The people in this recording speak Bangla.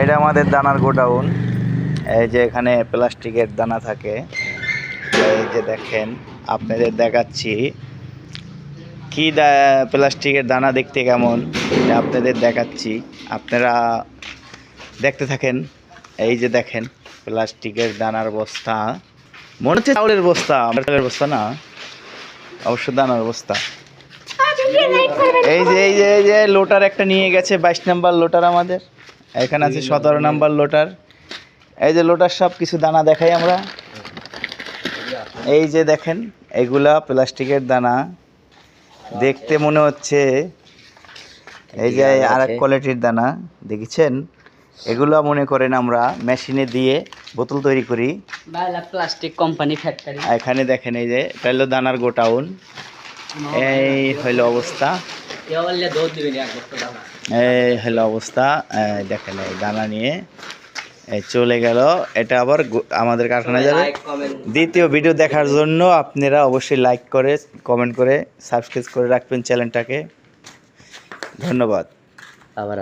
এটা আমাদের দানার গোডাউন। এই যে এখানে প্লাস্টিকের দানা থাকে, এই যে দেখেন আপনাদের দেখাচ্ছি কি প্লাস্টিকের দানা দেখতে কেমন এটা আপনাদের দেখাচ্ছি, আপনারা দেখতে থাকেন। এই যে দেখেন প্লাস্টিকের দানার বস্তা, মনে হচ্ছে চাউলের বস্তা, চাউলের বস্তা না, অবশ্য দানার বস্তা। এই যে লোটার একটা নিয়ে গেছে, 22 নাম্বার লোটার আমাদের এখানে আছে, 17 নাম্বার লোটার। এই যে লোটার সব কিছু দানা দেখাই আমরা। এই যে দেখেন এগুলা প্লাস্টিকের দানা, দেখতে মনে হচ্ছে এই যে আরেক কোয়ালিটির দানা দেখেছেন। এগুলো মনে করেন আমরা মেশিনে দিয়ে বোতল তৈরি করি, প্লাস্টিক কোম্পানি ফ্যাক্টরি। এখানে দেখেন এই যে এটা হলো দানার গোডাউন। এই হলো অবস্থা, এই হলো অবস্থা। দেখেন এই দানা নিয়ে চলে গেল, এটা আবার আমাদের কারখানায় যাবে। দ্বিতীয় ভিডিও দেখার জন্য আপনারা অবশ্যই লাইক করে, কমেন্ট করে, সাবস্ক্রাইব করে রাখবেন চ্যানেলটাকে। ধন্যবাদ। আবার